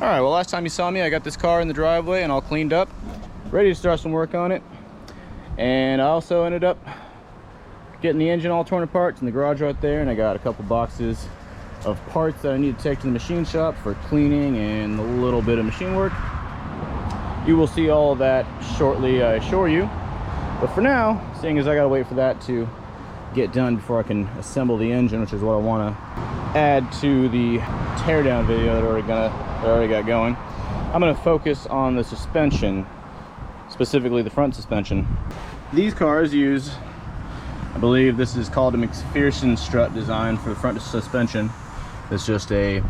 All right, well, last time you saw me, I got this car in the driveway and all cleaned up, ready to start some work on it. And I also ended up getting the engine all torn apart in the garage right there, and I got a couple boxes of parts that I need to take to the machine shop for cleaning and a little bit of machine work. You will see all of that shortly, I assure you. But for now, seeing as I gotta wait for that to get done before I can assemble the engine, which is what I want to add to the teardown video that I already got going, I'm going to focus on the suspension, specifically the front suspension. These cars use, I believe this is called a McPherson strut design for the front suspension. It's just a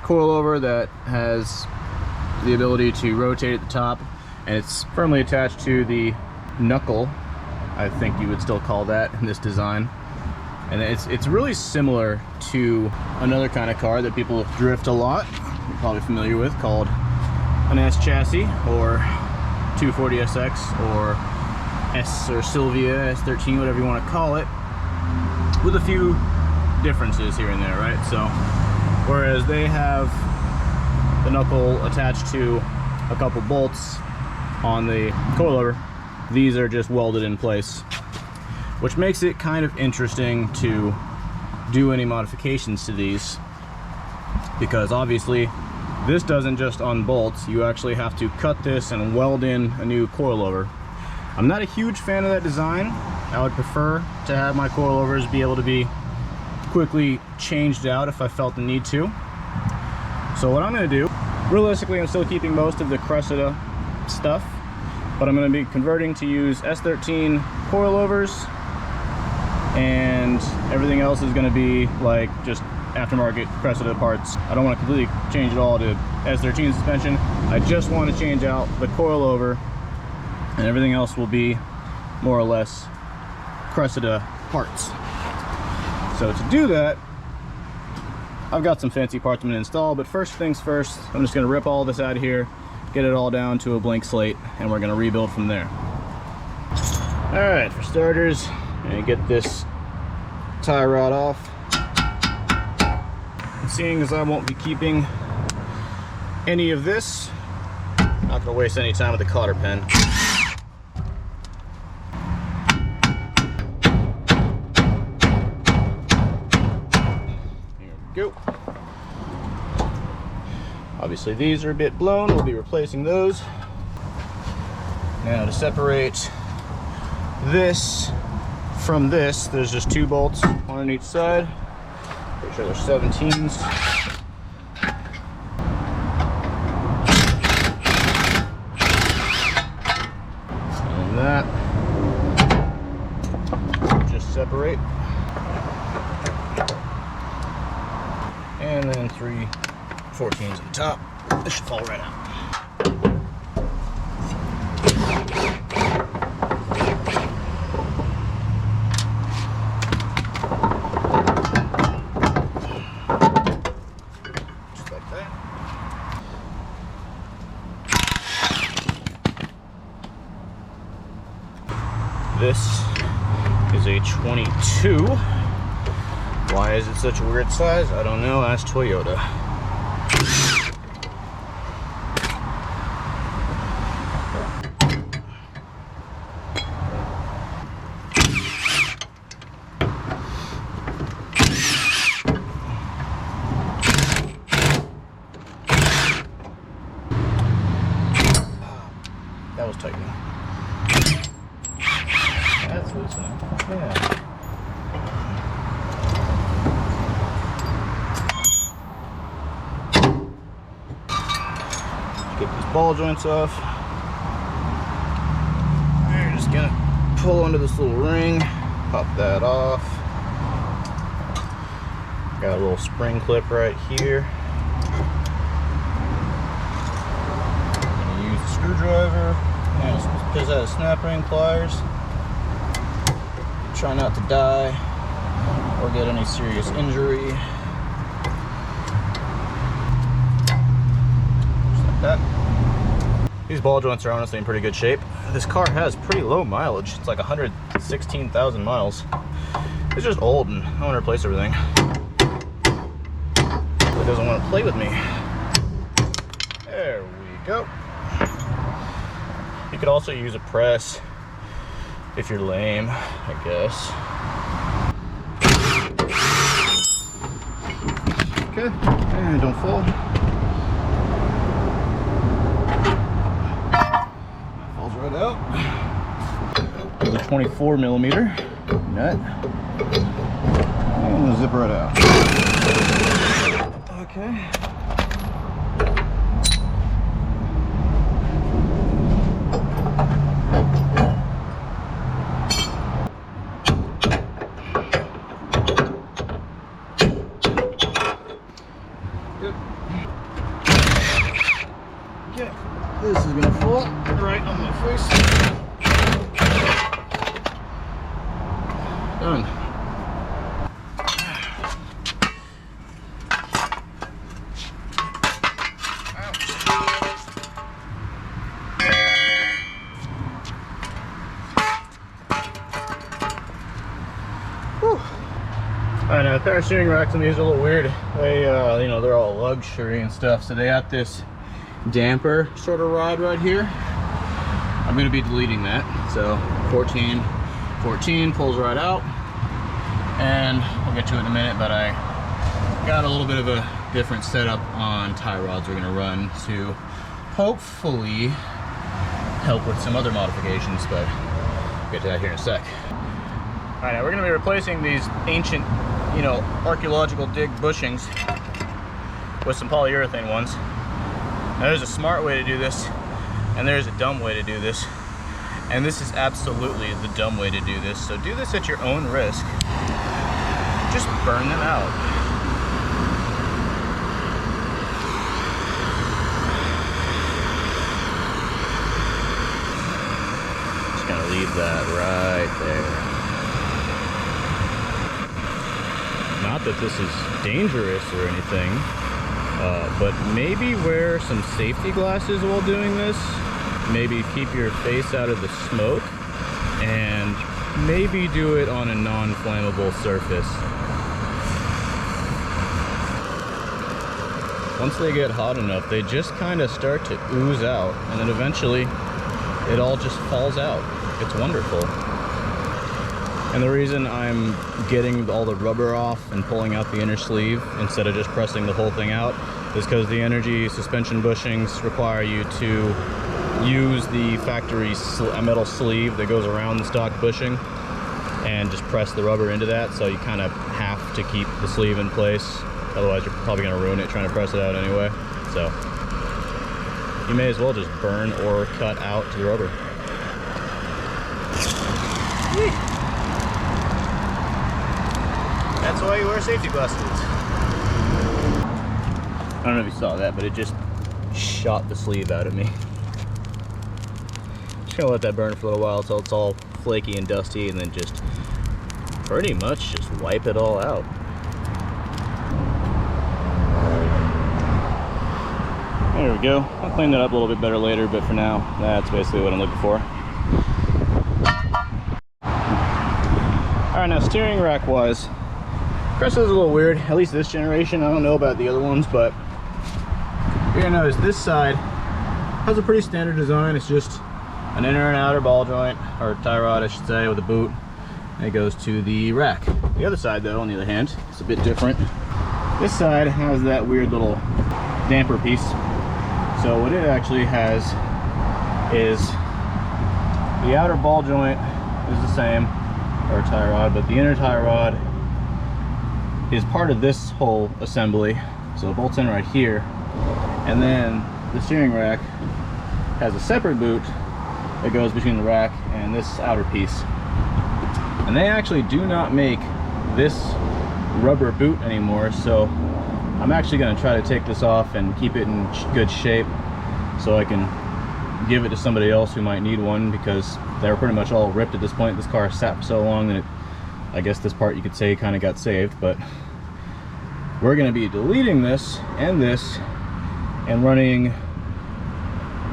coilover that has the ability to rotate at the top, and it's firmly attached to the knuckle, I think you would still call that in this design. And it's really similar to another kind of car that people drift a lot, you're probably familiar with, called an S chassis or 240SX or S or Sylvia, S13, whatever you want to call it, with a few differences here and there, right? So whereas they have the knuckle attached to a couple bolts on the coilover, these are just welded in place, which makes it kind of interesting to do any modifications to these, because obviously this doesn't just unbolt, you actually have to cut this and weld in a new coilover. I'm not a huge fan of that design. I would prefer to have my coilovers be able to be quickly changed out if I felt the need to. So what I'm going to do, realistically I'm still keeping most of the Cressida stuff, but I'm going to be converting to use S13 coilovers, and everything else is going to be like just aftermarket Cressida parts. I don't want to completely change it all to S13 suspension. I just want to change out the coilover, and everything else will be more or less Cressida parts. So to do that, I've got some fancy parts I'm going to install, but first things first, I'm just going to rip all this out of here, get it all down to a blank slate, and we're going to rebuild from there. All right, for starters, I'm going to get this tie rod off. And seeing as I won't be keeping any of this, I'm not going to waste any time with the cotter pen. Here we go. Obviously these are a bit blown, we'll be replacing those. Now to separate this from this, there's just 2 bolts, one on each side. Pretty sure they're 17s. And that just separate. And then 3 14s on top. This should fall right out. Just like that. This is a 22. Why is it such a weird size? I don't know. Ask Toyota. That was tight. That's loose enough. Yeah. Get these ball joints off. We're just gonna pull under this little ring, pop that off. Got a little spring clip right here. Screwdriver and a set of snap ring pliers. Try not to die or get any serious injury. Just like that. These ball joints are honestly in pretty good shape. This car has pretty low mileage. It's like 116,000 miles. It's just old and I want to replace everything. It doesn't want to play with me. Go. You could also use a press if you're lame, I guess. Okay, and don't fall. Falls right out. There's a 24mm nut. And we'll zip right out. Okay. Okay, this is gonna fall right on my face. Done. I know, the power steering racks on these are a little weird. They, you know, they're all luxury and stuff, so they have this damper sort of rod right here. I'm going to be deleting that. So 14 pulls right out, and we'll get to it in a minute, but I got a little bit of a different setup on tie rods we're going to run to hopefully help with some other modifications, but we'll get to that here in a sec. All right, now we're going to be replacing these ancient, you know, archaeological dig bushings with some polyurethane ones. Now there's a smart way to do this, and there's a dumb way to do this. And this is absolutely the dumb way to do this. So do this at your own risk. Just burn them out. Just gonna leave that right there. Not that this is dangerous or anything, but maybe wear some safety glasses while doing this. Maybe keep your face out of the smoke, and maybe do it on a non-flammable surface. Once they get hot enough, they just kind of start to ooze out, and then eventually it all just falls out. It's wonderful. And the reason I'm getting all the rubber off and pulling out the inner sleeve instead of just pressing the whole thing out is because the energy suspension bushings require you to use the factory metal sleeve that goes around the stock bushing and just press the rubber into that, so you kind of have to keep the sleeve in place, otherwise you're probably going to ruin it trying to press it out anyway. So you may as well just burn or cut out the rubber. That's why you wear safety glasses. I don't know if you saw that, but it just shot the sleeve out of me. Just gonna let that burn for a little while until it's all flaky and dusty, and then just pretty much just wipe it all out. There we go. I'll clean that up a little bit better later, but for now, that's basically what I'm looking for. Alright, now steering rack wise, Cressida's a little weird, at least this generation. I don't know about the other ones, but you're gonna notice this side has a pretty standard design. It's just an inner and outer ball joint, or tie rod I should say, with a boot, and it goes to the rack. The other side though, on the other hand, it's a bit different. This side has that weird little damper piece. So what it actually has is the outer ball joint is the same, or tie rod, but the inner tie rod is part of this whole assembly, so it bolts in right here. And then the steering rack has a separate boot that goes between the rack and this outer piece. And they actually do not make this rubber boot anymore, so I'm actually going to try to take this off and keep it in good shape so I can give it to somebody else who might need one, because they're pretty much all ripped at this point. This car sat for so long that I guess this part you could say kind of got saved. But we're going to be deleting this and running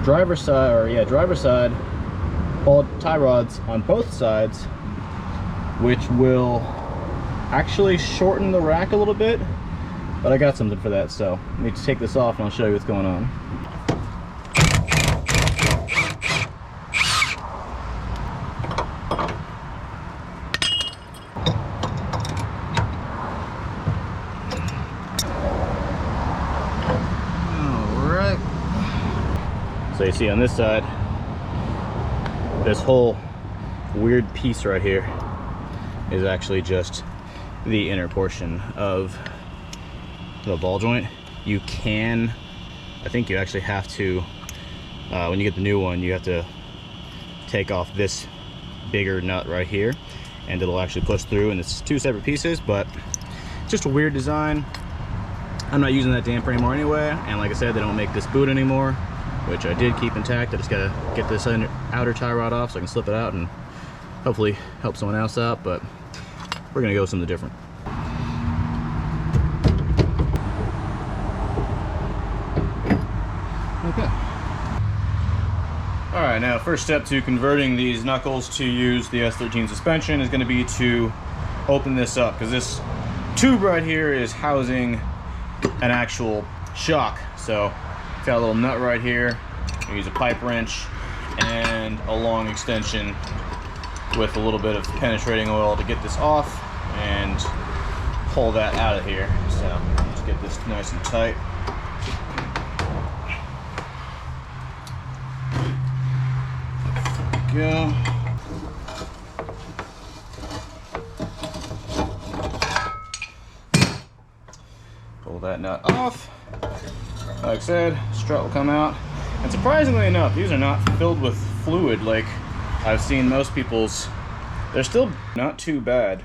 driver side ball tie rods on both sides, which will actually shorten the rack a little bit, but I got something for that, so I need to take this off and I'll show you what's going on. So you see on this side, this whole weird piece right here is actually just the inner portion of the ball joint. You can, I think you actually have to, when you get the new one, you have to take off this bigger nut right here, and it'll actually push through, and it's two separate pieces, but it's just a weird design. I'm not using that damper anymore anyway, and like I said, they don't make this boot anymore, which I did keep intact. I just gotta get this outer tie rod off so I can slip it out and hopefully help someone else out, but we're gonna go with something different. Okay. All right, now first step to converting these knuckles to use the S13 suspension is gonna be to open this up, because this tube right here is housing an actual shock. So it's got a little nut right here. You use a pipe wrench and a long extension with a little bit of penetrating oil to get this off and pull that out of here. So let's get this nice and tight. Go. Pull that nut off. Like I said, strut will come out. And surprisingly enough, these are not filled with fluid like I've seen most people's. They're still not too bad,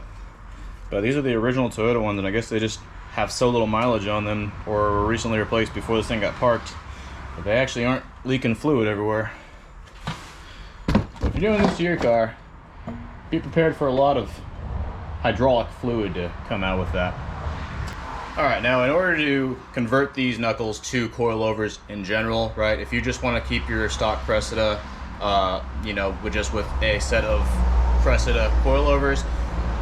but these are the original Toyota ones, and I guess they just have so little mileage on them, or were recently replaced before this thing got parked, but they actually aren't leaking fluid everywhere. If you're doing this to your car, be prepared for a lot of hydraulic fluid to come out with that. All right, now in order to convert these knuckles to coilovers in general, right, if you just want to keep your stock Cressida, you know, with a set of Cressida coilovers,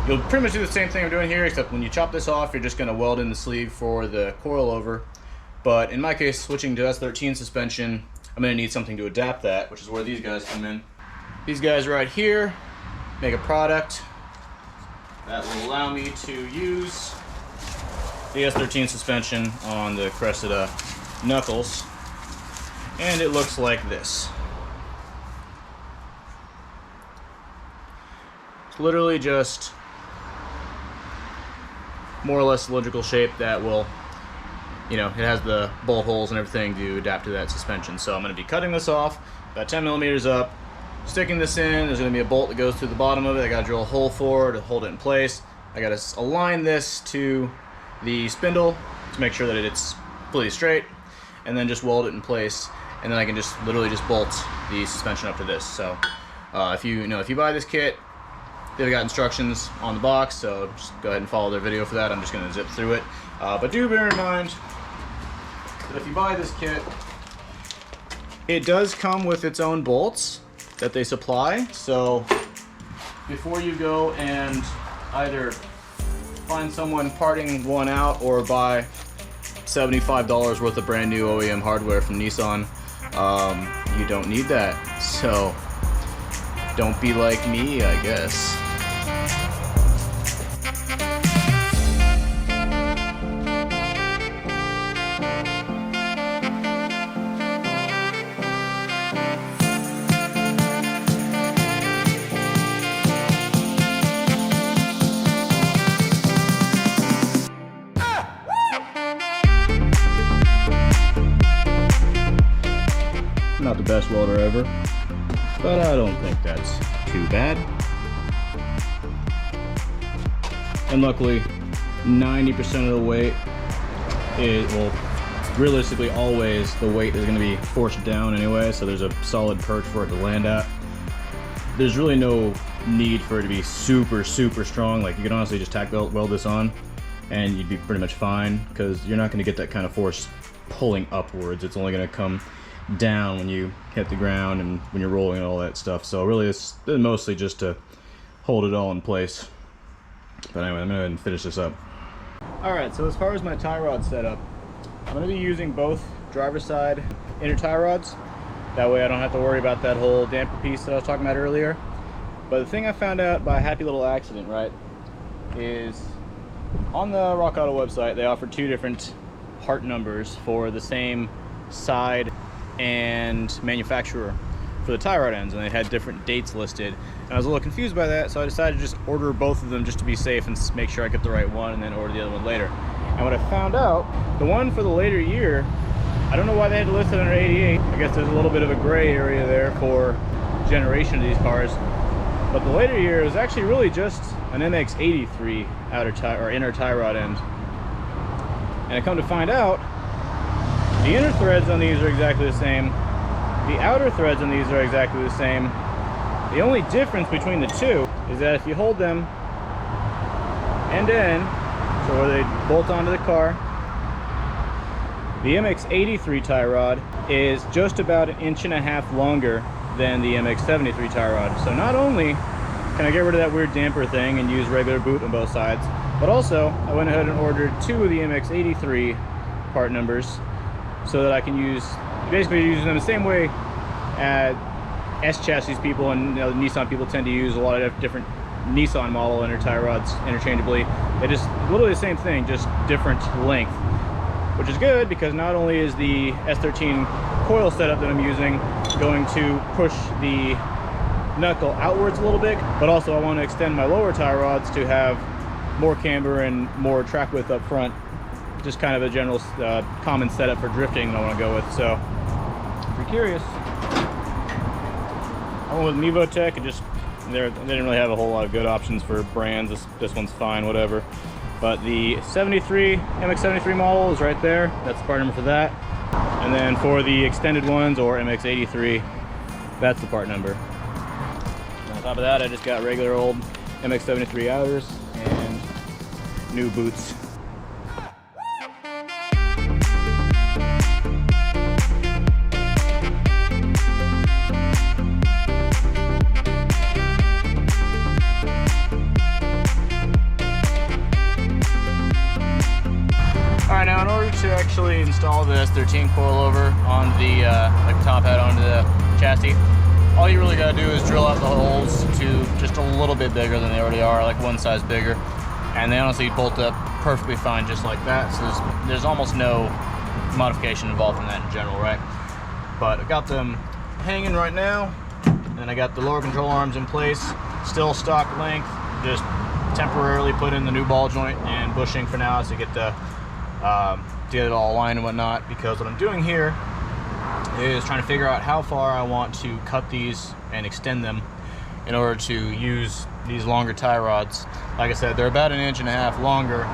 you'll pretty much do the same thing I'm doing here, except when you chop this off, you're just going to weld in the sleeve for the coilover. But in my case, switching to S13 suspension, I'm going to need something to adapt that, which is where these guys come in. These guys right here make a product that will allow me to use the S13 suspension on the Cressida knuckles, and it looks like this. It's literally just more or less cylindrical shape that will, you know, it has the bolt holes and everything to adapt to that suspension. So I'm going to be cutting this off about 10 millimeters up, sticking this in. There's going to be a bolt that goes through the bottom of it. I got to drill a hole for to hold it in place. I got to align this to the spindle to make sure that it's fully straight, and then just weld it in place, and then I can just literally just bolt the suspension up to this. So if you buy this kit, they've got instructions on the box, so just go ahead and follow their video for that. I'm just going to zip through it, but do bear in mind that if you buy this kit, it does come with its own bolts that they supply. So before you go and either find someone parting one out or buy $75 worth of brand new OEM hardware from Nissan, you don't need that. So don't be like me, I guess. Not the best welder ever, but I don't think that's too bad. And luckily, 90% of the weight is, well, realistically always the weight is going to be forced down anyway, so there's a solid perch for it to land at. There's really no need for it to be super strong. Like, you can honestly just tack weld this on and you'd be pretty much fine, because you're not going to get that kind of force pulling upwards. It's only going to come down when you hit the ground and when you're rolling and all that stuff. So really it's mostly just to hold it all in place. But anyway, I'm gonna go ahead and finish this up. Alright, so as far as my tie rod setup, I'm gonna be using both driver's side inner tie rods. That way I don't have to worry about that whole damper piece that I was talking about earlier. But the thing I found out by a happy little accident, right, is on the Rock Auto website they offer two different part numbers for the same side and manufacturer for the tie rod ends, and they had different dates listed. And I was a little confused by that, so I decided to just order both of them just to be safe and make sure I get the right one, and then order the other one later. And what I found out, the one for the later year, I don't know why they had to list it under 88. I guess there's a little bit of a gray area there for generation of these cars. But the later year is actually really just an MX73 outer tie or inner tie rod end. And I come to find out, the inner threads on these are exactly the same. The outer threads on these are exactly the same. The only difference between the two is that if you hold them end to end, so where they bolt onto the car, the MX83 tie rod is just about 1.5 inches longer than the MX73 tie rod. So not only can I get rid of that weird damper thing and use regular boot on both sides, but also I went ahead and ordered 2 of the MX83 part numbers so that I can basically use them the same way as S-chassis people and Nissan people tend to use a lot of different Nissan model inner tie rods interchangeably. They just literally the same thing, just different length, which is good because not only is the S13 coil setup that I'm using going to push the knuckle outwards a little bit, but also I want to extend my lower tie rods to have more camber and more track width up front. Just kind of a general common setup for drifting that I want to go with. So if you're curious, I went with Mevotech, and they didn't really have a whole lot of good options for brands. This one's fine, whatever. But the MX73 model is right there. That's the part number for that. And then for the extended ones, or MX83, that's the part number. And on top of that, I just got regular old MX73 outers and new boots. Alright, now in order to actually install the S13 coilover on the like top hat onto the chassis, all you really gotta do is drill out the holes to just a little bit bigger than they already are, like one size bigger, and they honestly bolt up perfectly fine just like that. So there's almost no modification involved in that in general, right? But I got them hanging right now, and I got the lower control arms in place, still stock length, just temporarily put in the new ball joint and bushing for now to get it all aligned and whatnot, because what I'm doing here is trying to figure out how far I want to cut these and extend them in order to use these longer tie rods. Like I said, they're about 1.5 inches longer,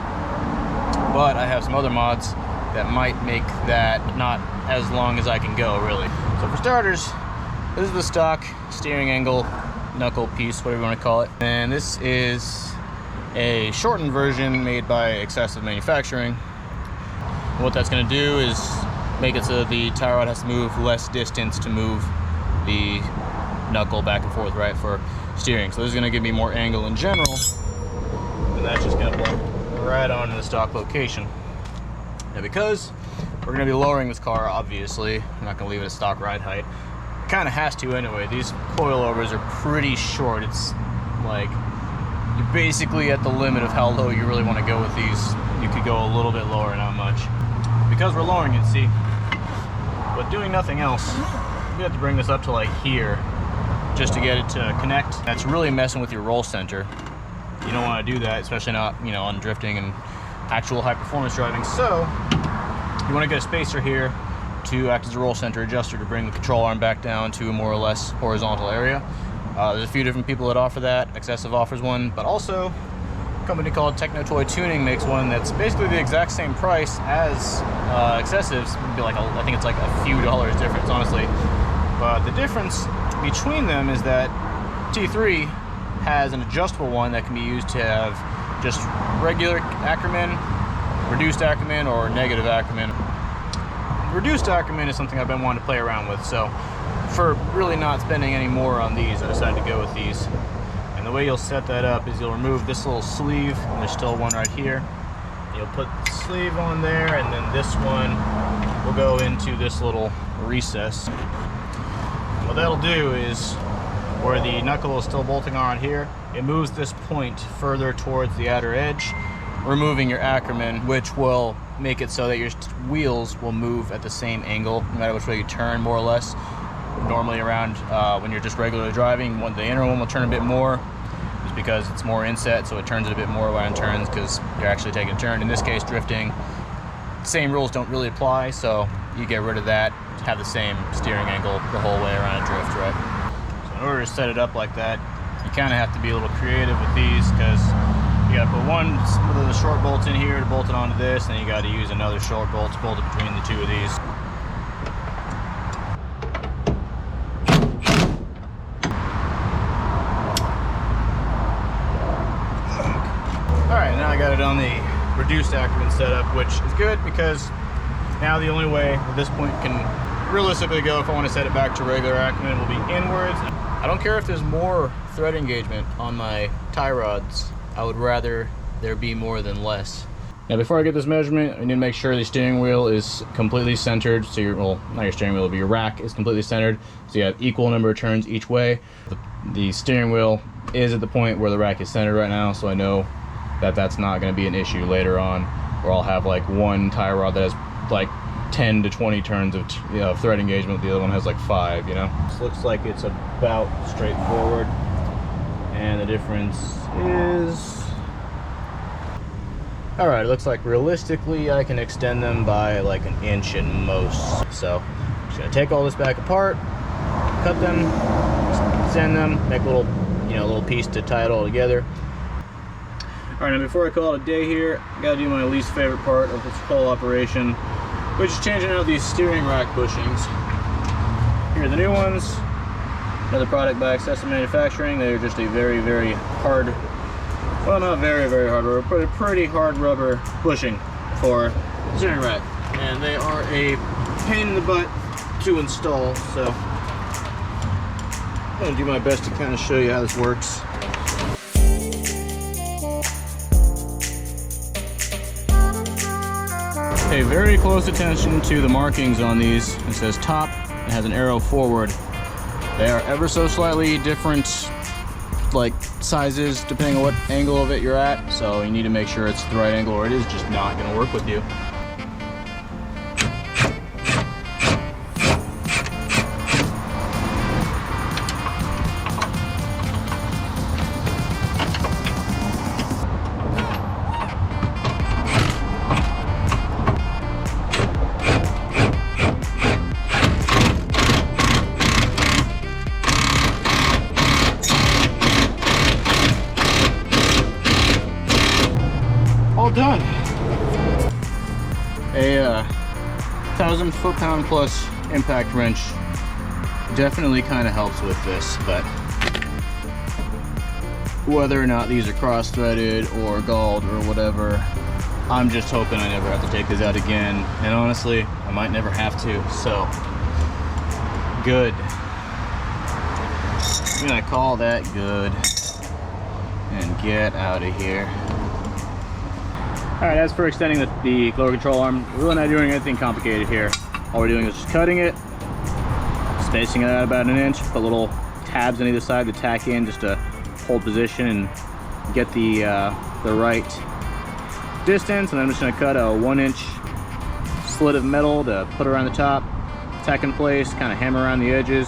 but I have some other mods that might make that not as long as I can go, really. So for starters, this is the stock steering angle knuckle piece, whatever you want to call it, and this is a shortened version made by Excessive Manufacturing. What that's going to do is make it so that the tie rod has to move less distance to move the knuckle back and forth, right, for steering. So this is going to give me more angle in general, and that's just going to plug right onto the stock location. Now, because we're going to be lowering this car, obviously, I'm not going to leave it at stock ride height. It kind of has to anyway. These coilovers are pretty short. It's like you're basically at the limit of how low you really want to go with these. You could go a little bit lower, not much. Because we're lowering it, see, but doing nothing else, we have to bring this up to like here just to get it to connect. That's really messing with your roll center. You don't want to do that, especially not, on drifting and actual high performance driving. So you want to get a spacer here to act as a roll center adjuster to bring the control arm back down to a more or less horizontal area. There's a few different people that offer that. Excessive offers one, but also a company called Techno Toy Tuning makes one that's basically the exact same price as Excessive's. It'd be like I think it's like a few dollars difference, honestly. But the difference between them is that T3 has an adjustable one that can be used to have just regular Ackerman, reduced Ackerman, or negative Ackerman. Reduced Ackerman is something I've been wanting to play around with, so for really not spending any more on these, I decided to go with these. And the way you'll set that up is you'll remove this little sleeve, and there's still one right here. You'll put the sleeve on there, and then this one will go into this little recess. And what that'll do is, where the knuckle is still bolting on here, it moves this point further towards the outer edge, removing your Ackerman, which will make it so that your wheels will move at the same angle no matter which way you turn, more or less. Normally around when you're just regularly driving, the inner one will turn a bit more just because it's more inset, so it turns it a bit more when it turns because you're actually taking a turn. In this case, drifting, same rules don't really apply, so you get rid of that, have the same steering angle the whole way around a drift, right? So in order to set it up like that, you kind of have to be a little creative with these because you got to put one of the short bolts in here to bolt it onto this, and then you got to use another short bolt to bolt it between the two of these. Alright, now I got it on the reduced Ackerman setup, which is good because now the only way at this point can realistically go if I want to set it back to regular Ackerman will be inwards. I don't care if there's more thread engagement on my tie rods. I would rather there be more than less. Now before I get this measurement, I need to make sure the steering wheel is completely centered. So well, not your steering wheel, but your rack is completely centered. So you have equal number of turns each way. The steering wheel is at the point where the rack is centered right now, so I know that that's not going to be an issue later on, where I'll have like one tie rod that has like 10 to 20 turns of thread engagement, the other one has like 5, you know? This looks like it's about straightforward, and the difference is... Alright, it looks like realistically I can extend them by like an inch at most. So I'm just going to take all this back apart, cut them, extend them, make a little, little piece to tie it all together. Alright, now before I call it a day here, I gotta do my least favorite part of this whole operation, which is changing out these steering rack bushings. Here are the new ones. Another product by Accessible Manufacturing. They're just a very, very hard, well, not very, very hard rubber, but a pretty hard rubber bushing for the steering rack. And they are a pain in the butt to install, so I'm gonna do my best to kind of show you how this works. Pay very close attention to the markings on these. It says top, it has an arrow forward. They are ever so slightly different, like sizes, depending on what angle of it you're at. So you need to make sure it's the right angle or it is just not gonna work with you. Done. A 1,000 foot-pound plus impact wrench definitely kind of helps with this, but whether or not these are cross-threaded or galled or whatever, I'm just hoping I never have to take these out again, and honestly I might never have to, so good. I'm gonna call that good and get out of here. Alright, as for extending the lower control arm, we're really not doing anything complicated here. All we're doing is just cutting it, spacing it out about an inch, put little tabs on either side to tack in just to hold position and get the right distance. And I'm just going to cut a 1-inch slit of metal to put around the top, tack in place, kind of hammer around the edges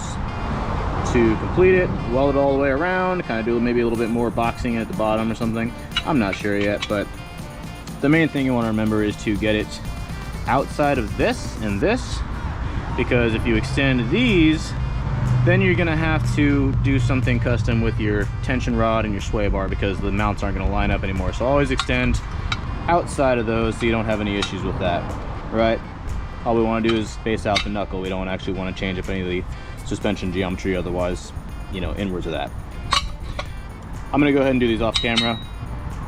to complete it, weld it all the way around, kind of do maybe a little bit more boxing at the bottom or something. I'm not sure yet, but the main thing you want to remember is to get it outside of this and this, because if you extend these, then you're going to have to do something custom with your tension rod and your sway bar because the mounts aren't going to line up anymore. So always extend outside of those so you don't have any issues with that, right? All we want to do is space out the knuckle. We don't actually want to change up any of the suspension geometry otherwise, inwards of that. I'm going to go ahead and do these off camera.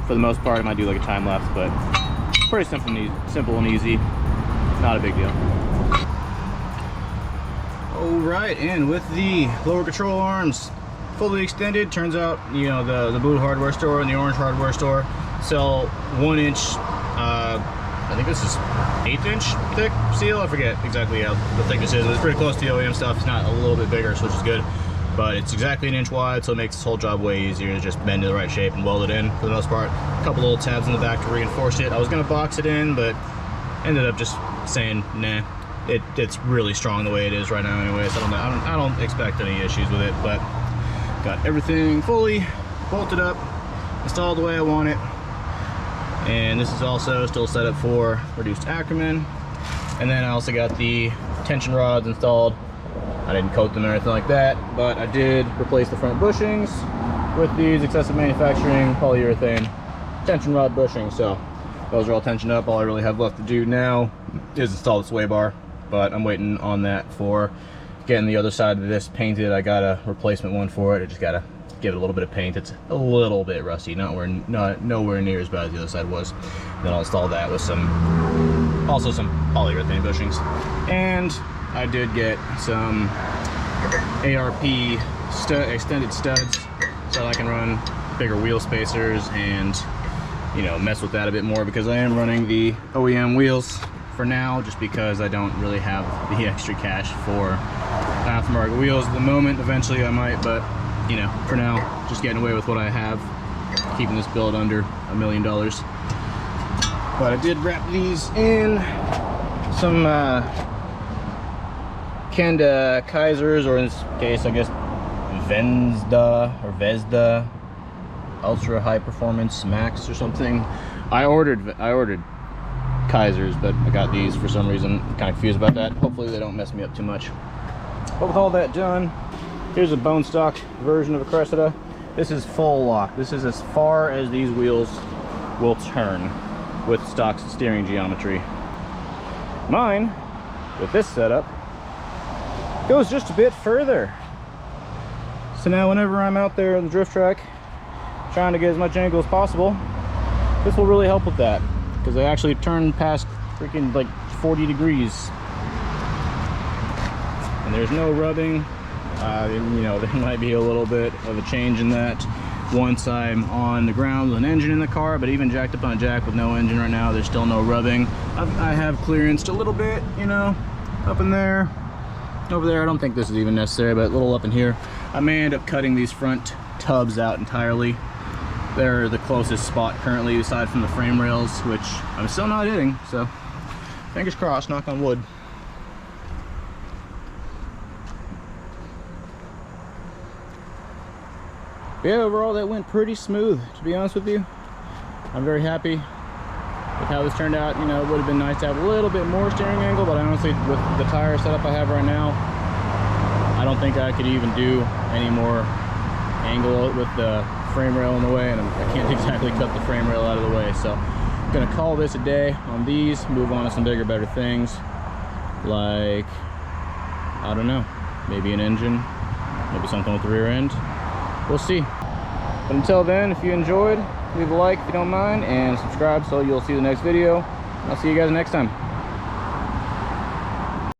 For the most part, I might do like a time lapse, but pretty simple and easy. Not a big deal. Alright, and with the lower control arms fully extended, turns out, the blue hardware store and the orange hardware store sell 1-inch, I think this is 1/8 inch thick steel. I forget exactly how the thickness is. It's pretty close to the OEM stuff. It's not a little bit bigger, so which is good. But it's exactly 1 inch wide, so it makes this whole job way easier to just bend to the right shape and weld it in for the most part. A couple little tabs in the back to reinforce it. I was gonna box it in, but ended up just saying, nah, it's really strong the way it is right now anyway, so I don't expect any issues with it. But got everything fully bolted up, installed the way I want it. And this is also still set up for reduced Ackerman. And then I also got the tension rods installed. I didn't coat them or anything like that, but I did replace the front bushings with these excessive manufacturing polyurethane tension rod bushings. So those are all tensioned up. All I really have left to do now is install the sway bar, but I'm waiting on that for getting the other side of this painted. I got a replacement one for it. I just gotta give it a little bit of paint. It's a little bit rusty, nowhere near as bad as the other side was. Then I'll install that with some polyurethane bushings. And I did get some ARP extended studs so that I can run bigger wheel spacers and, you know, mess with that a bit more, because I am running the OEM wheels for now, just because I don't really have the extra cash for aftermarket wheels at the moment. Eventually I might, but you know, for now, just getting away with what I have, keeping this build under $1 million. But I did wrap these in some Kenda Kaisers, or in this case, I guess Vesda Ultra High Performance Max or something. I ordered Kaisers, but I got these for some reason. I'm kind of confused about that. Hopefully they don't mess me up too much. But with all that done, here's a bone stock version of a Cressida. This is full lock. This is as far as these wheels will turn with stock steering geometry. Mine, with this setup, goes just a bit further. So now whenever I'm out there on the drift track trying to get as much angle as possible, this will really help with that, because I actually turn past freaking like 40 degrees. And there's no rubbing. You know, there might be a little bit of a change in that once I'm on the ground with an engine in the car, but even jacked up on a jack with no engine right now, there's still no rubbing. I have clearanced a little bit, you know, up in there. Over there, I don't think this is even necessary, but a little up in here. I may end up cutting these front tubs out entirely. They're the closest spot currently, aside from the frame rails, which I'm still not hitting, so fingers crossed, knock on wood. Yeah, overall that went pretty smooth, to be honest with you. I'm very happy with how this turned out. You know, it would have been nice to have a little bit more steering angle, but honestly, with the tire setup I have right now, I don't think I could even do any more angle with the frame rail in the way, and I can't exactly cut the frame rail out of the way. So I'm gonna call this a day on these, move on to some bigger, better things, like, I don't know, maybe an engine, maybe something with the rear end. We'll see. But until then, if you enjoyed, leave a like if you don't mind, and subscribe so you'll see the next video. I'll see you guys next time.